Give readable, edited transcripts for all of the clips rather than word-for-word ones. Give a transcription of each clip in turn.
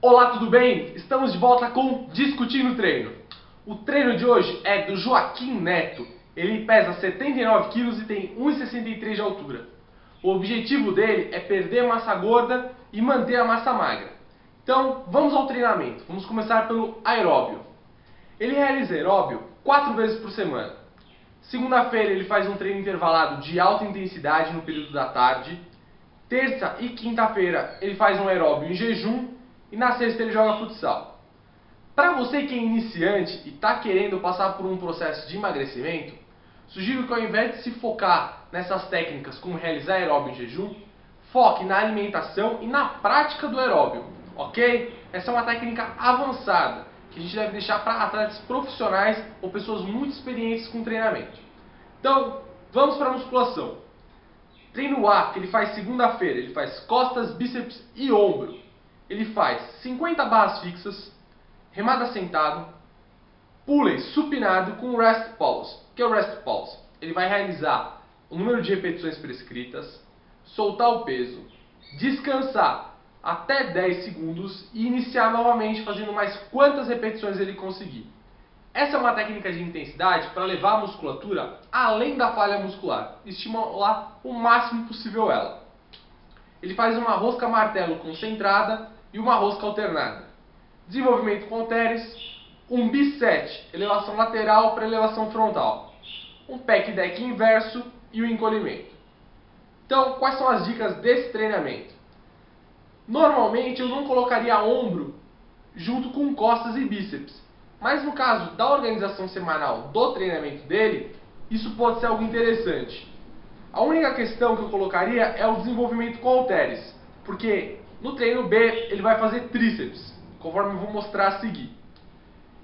Olá, tudo bem? Estamos de volta com Discutindo Treino. O treino de hoje é do Joaquim Neto. Ele pesa 79 quilos e tem 1,63 de altura. O objetivo dele é perder massa gorda e manter a massa magra. Então, vamos ao treinamento. Vamos começar pelo aeróbio. Ele realiza aeróbio 4 vezes por semana. Segunda-feira ele faz um treino intervalado de alta intensidade no período da tarde. Terça e quinta-feira ele faz um aeróbio em jejum. E na sexta ele joga futsal. Para você que é iniciante e está querendo passar por um processo de emagrecimento, sugiro que ao invés de se focar nessas técnicas como realizar aeróbio em jejum, foque na alimentação e na prática do aeróbio, ok? Essa é uma técnica avançada que a gente deve deixar para atletas profissionais ou pessoas muito experientes com treinamento. Então, vamos para a musculação. Treino A, que ele faz segunda-feira, ele faz costas, bíceps e ombro. Ele faz 50 barras fixas, remada sentado, pulley supinado com rest pause. O que é o rest pause? Ele vai realizar o número de repetições prescritas, soltar o peso, descansar até 10 segundos e iniciar novamente fazendo mais quantas repetições ele conseguir. Essa é uma técnica de intensidade para levar a musculatura além da falha muscular e estimular o máximo possível ela. Ele faz uma rosca martelo concentrada e uma rosca alternada. Desenvolvimento com halteres, um bisete, elevação lateral para elevação frontal, um pec deck inverso e o encolhimento. Então, quais são as dicas desse treinamento? Normalmente eu não colocaria ombro junto com costas e bíceps, mas no caso da organização semanal do treinamento dele, isso pode ser algo interessante. A única questão que eu colocaria é o desenvolvimento com halteres, porque no treino B ele vai fazer tríceps, conforme eu vou mostrar a seguir.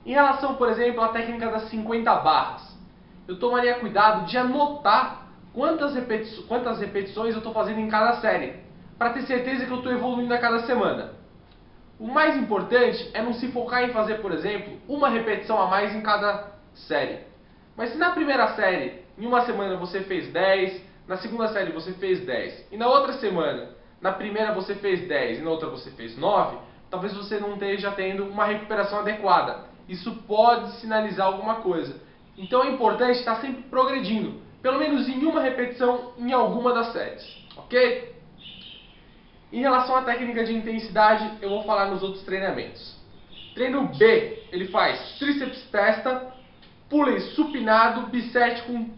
Em relação, por exemplo, à técnica das 50 barras, eu tomaria cuidado de anotar quantas repetições eu estou fazendo em cada série, para ter certeza que eu estou evoluindo a cada semana. O mais importante é não se focar em fazer, por exemplo, uma repetição a mais em cada série. Mas se na primeira série, em uma semana você fez 10, na segunda série você fez 10, e na outra semana, na primeira você fez 10 e na outra você fez 9, talvez você não esteja tendo uma recuperação adequada. Isso pode sinalizar alguma coisa. Então é importante estar sempre progredindo, pelo menos em uma repetição em alguma das séries, ok? Em relação à técnica de intensidade, eu vou falar nos outros treinamentos. Treino B, ele faz tríceps testa, pulley supinado, bisete com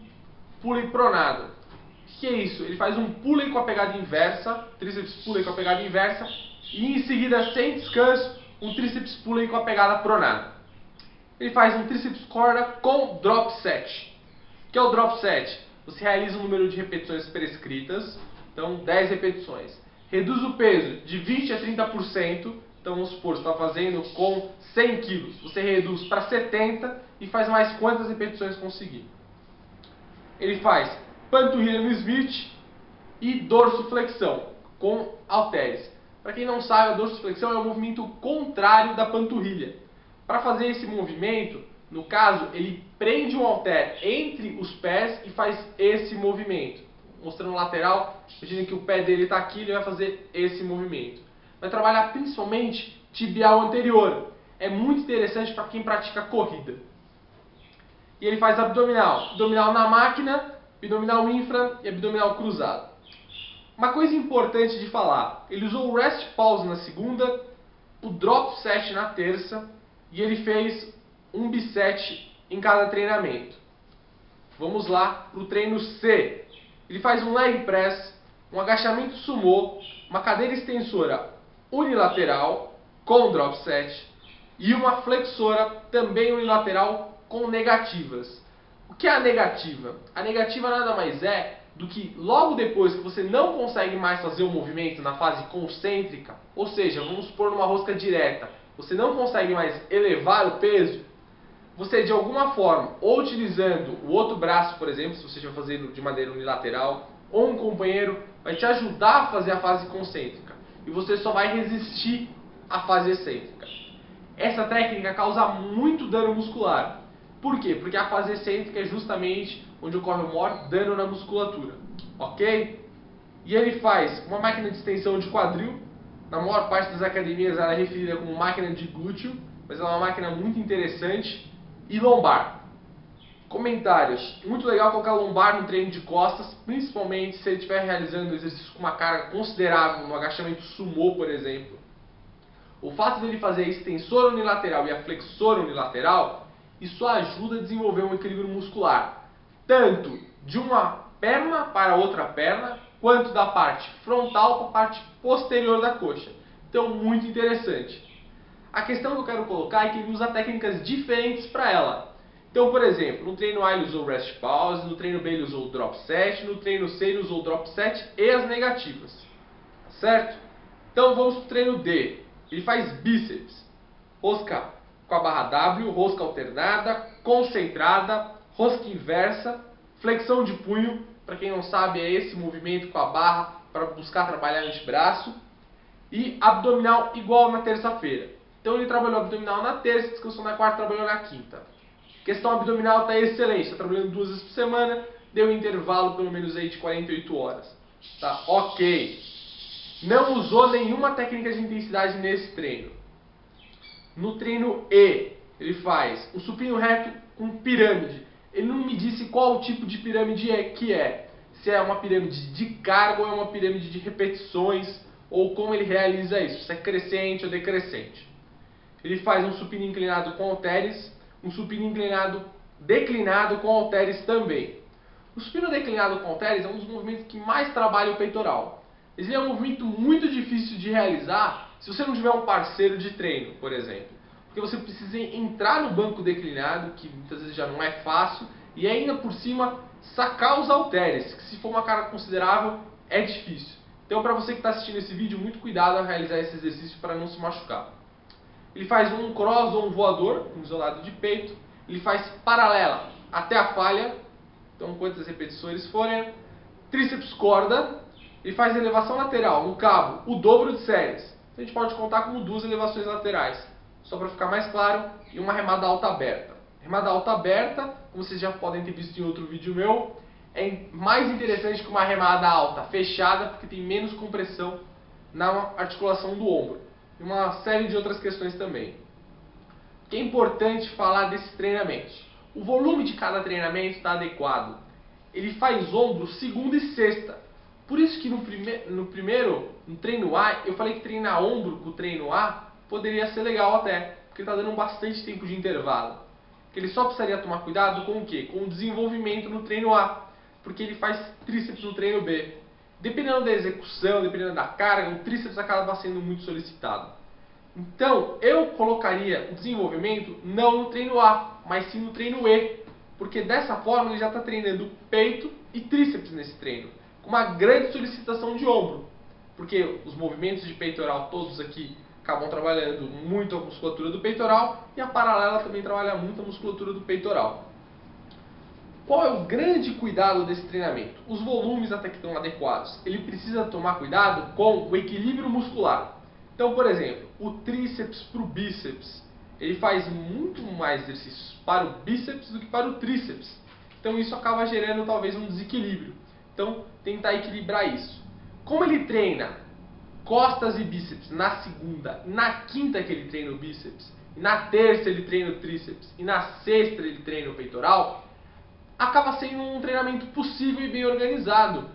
pulley pronado. O que é isso? Ele faz um pulley com a pegada inversa, tríceps pulley com a pegada inversa, e em seguida, sem descanso, um tríceps pulley com a pegada pronada. Ele faz um tríceps corda com drop set. O que é o drop set? Você realiza um número de repetições prescritas, então 10 repetições. Reduz o peso de 20 a 30%, então vamos supor, você está fazendo com 100 kg, você reduz para 70 e faz mais quantas repetições conseguir. Ele faz panturrilha no Smith e dorsiflexão com halteres. Para quem não sabe, a dorsiflexão é o movimento contrário da panturrilha. Para fazer esse movimento, no caso, ele prende um halter entre os pés e faz esse movimento. Mostrando o lateral, imagina que o pé dele está aqui, ele vai fazer esse movimento. Vai trabalhar principalmente tibial anterior. É muito interessante para quem pratica corrida. E ele faz abdominal. Abdominal na máquina, abdominal infra e abdominal cruzado. Uma coisa importante de falar, ele usou o rest pause na segunda, o drop set na terça e ele fez um bisete em cada treinamento. Vamos lá para o treino C. Ele faz um leg press, um agachamento sumô, uma cadeira extensora unilateral com drop set e uma flexora também unilateral com negativas. O que é a negativa? A negativa nada mais é do que logo depois que você não consegue mais fazer o movimento na fase concêntrica, ou seja, vamos supor numa rosca direta, você não consegue mais elevar o peso, você de alguma forma, ou utilizando o outro braço, por exemplo, se você estiver fazendo de maneira unilateral, ou um companheiro, vai te ajudar a fazer a fase concêntrica. E você só vai resistir à fase excêntrica. Essa técnica causa muito dano muscular. Por quê? Porque a fase excêntrica é justamente onde ocorre o maior dano na musculatura. Ok? E ele faz uma máquina de extensão de quadril, Na maior parte das academias ela é referida como máquina de glúteo, mas ela é uma máquina muito interessante. E lombar. Comentários. Muito legal colocar lombar no treino de costas, principalmente se ele estiver realizando exercício com uma carga considerável, no agachamento sumô, por exemplo. O fato dele fazer a extensora unilateral e a flexora unilateral, isso ajuda a desenvolver um equilíbrio muscular, tanto de uma perna para outra perna, quanto da parte frontal para a parte posterior da coxa. Então, muito interessante. A questão que eu quero colocar é que ele usa técnicas diferentes para ela. Então, por exemplo, no treino A ele usou rest pause, no treino B ele usou drop set, no treino C ele usou drop set e as negativas. Certo? Então vamos para o treino D. Ele faz bíceps, rosca com a barra W, rosca alternada, concentrada, rosca inversa, flexão de punho. Para quem não sabe, é esse movimento com a barra para buscar trabalhar o antebraço. E abdominal igual na terça-feira. Então ele trabalhou abdominal na terça, descansou na quarta, trabalhou na quinta. Questão abdominal está excelente, está trabalhando 2 vezes por semana, deu um intervalo pelo menos aí de 48 horas. Tá ok. Não usou nenhuma técnica de intensidade nesse treino. No treino E, ele faz um supino reto com pirâmide. Ele não me disse qual tipo de pirâmide que é. Se é uma pirâmide de carga ou é uma pirâmide de repetições, ou como ele realiza isso, se é crescente ou decrescente. Ele faz um supino inclinado com halteres, um supino inclinado declinado com halteres também. O supino declinado com halteres é um dos movimentos que mais trabalha o peitoral. Ele é um movimento muito difícil de realizar se você não tiver um parceiro de treino, por exemplo. Porque você precisa entrar no banco declinado, que muitas vezes já não é fácil, e ainda por cima sacar os halteres, que se for uma carga considerável é difícil. Então, para você que está assistindo esse vídeo, muito cuidado ao realizar esse exercício para não se machucar. Ele faz um cross ou um voador, um isolado de peito. Ele faz paralela até a falha, então quantas repetições forem. Tríceps corda. Ele faz elevação lateral no cabo, o dobro de séries. Então, a gente pode contar como 2 elevações laterais, só para ficar mais claro, e uma remada alta aberta. Remada alta aberta, como vocês já podem ter visto em outro vídeo meu, é mais interessante que uma remada alta fechada, porque tem menos compressão na articulação do ombro. E uma série de outras questões também. O que é importante falar desses treinamentos? O volume de cada treinamento está adequado. Ele faz ombro segunda e sexta. Por isso que no treino A, eu falei que treinar ombro com o treino A poderia ser legal até, porque está dando bastante tempo de intervalo. Que ele só precisaria tomar cuidado com o quê? Com o desenvolvimento no treino A, porque ele faz tríceps no treino B. Dependendo da execução, dependendo da carga, o tríceps acaba sendo muito solicitado. Então, eu colocaria o desenvolvimento não no treino A, mas sim no treino E, porque dessa forma ele já está treinando peito e tríceps nesse treino, com uma grande solicitação de ombro, porque os movimentos de peitoral todos aqui acabam trabalhando muito a musculatura do peitoral e a paralela também trabalha muito a musculatura do peitoral. Qual é o grande cuidado desse treinamento? Os volumes até que estão adequados. Ele precisa tomar cuidado com o equilíbrio muscular. Então, por exemplo, o tríceps para o bíceps, ele faz muito mais exercícios para o bíceps do que para o tríceps. Então isso acaba gerando talvez um desequilíbrio. Então, tentar equilibrar isso. Como ele treina costas e bíceps na segunda, na quinta que ele treina o bíceps, e na terça ele treina o tríceps, e na sexta ele treina o peitoral, acaba sendo um treinamento possível e bem organizado.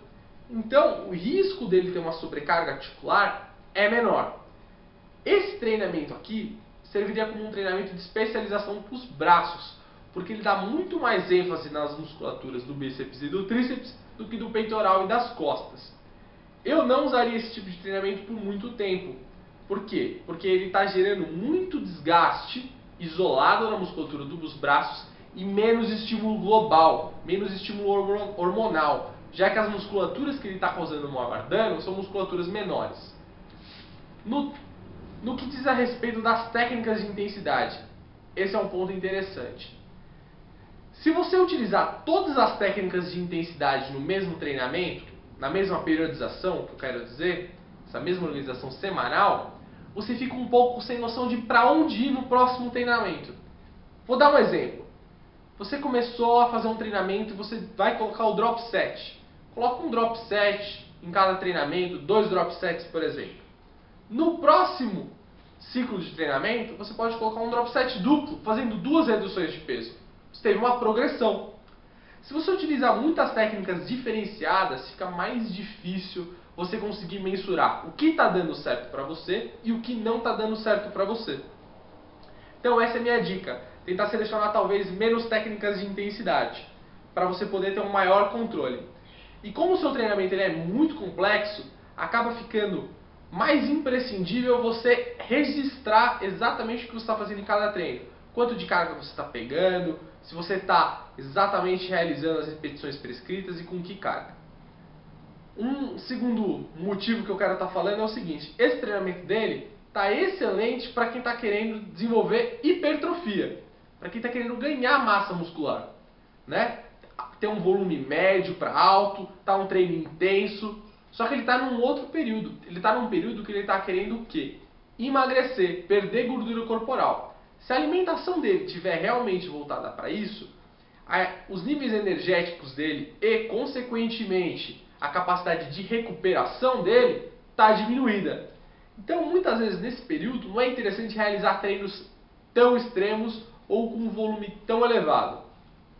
Então, o risco dele ter uma sobrecarga articular é menor. Esse treinamento aqui serviria como um treinamento de especialização para os braços, porque ele dá muito mais ênfase nas musculaturas do bíceps e do tríceps do que do peitoral e das costas. Eu não usaria esse tipo de treinamento por muito tempo. Por quê? Porque ele está gerando muito desgaste isolado na musculatura dos braços e menos estímulo global, menos estímulo hormonal, já que as musculaturas que ele está causando maior dano são musculaturas menores. No que diz a respeito das técnicas de intensidade, esse é um ponto interessante. Se você utilizar todas as técnicas de intensidade no mesmo treinamento, na mesma periodização, que eu quero dizer, essa mesma organização semanal, você fica um pouco sem noção de para onde ir no próximo treinamento. Vou dar um exemplo. Você começou a fazer um treinamento e você vai colocar o drop set. Coloca um drop set em cada treinamento, 2 drop sets, por exemplo. No próximo ciclo de treinamento, você pode colocar um drop set duplo, fazendo 2 reduções de peso. Você teve uma progressão. Se você utilizar muitas técnicas diferenciadas, fica mais difícil você conseguir mensurar o que está dando certo para você e o que não está dando certo para você. Então essa é a minha dica, tentar selecionar talvez menos técnicas de intensidade, para você poder ter um maior controle. E como o seu treinamento ele é muito complexo, acaba ficando mais imprescindível você registrar exatamente o que você está fazendo em cada treino. Quanto de carga você está pegando, se você está exatamente realizando as repetições prescritas e com que carga. Um segundo motivo que eu quero estar falando é o seguinte: esse treinamento dele está excelente para quem está querendo desenvolver hipertrofia, para quem está querendo ganhar massa muscular, né? Ter um volume médio para alto, tá um treino intenso, só que ele está num outro período. Ele está num período que ele está querendo o quê? Emagrecer, perder gordura corporal. Se a alimentação dele estiver realmente voltada para isso, os níveis energéticos dele e, consequentemente, a capacidade de recuperação dele está diminuída. Então, muitas vezes, nesse período, não é interessante realizar treinos tão extremos ou com um volume tão elevado.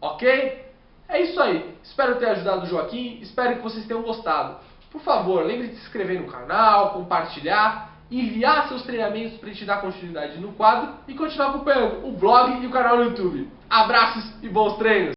Ok? É isso aí. Espero ter ajudado o Joaquim, espero que vocês tenham gostado. Por favor, lembre de se inscrever no canal, compartilhar, enviar seus treinamentos para a gente dar continuidade no quadro e continuar acompanhando o blog e o canal no YouTube. Abraços e bons treinos!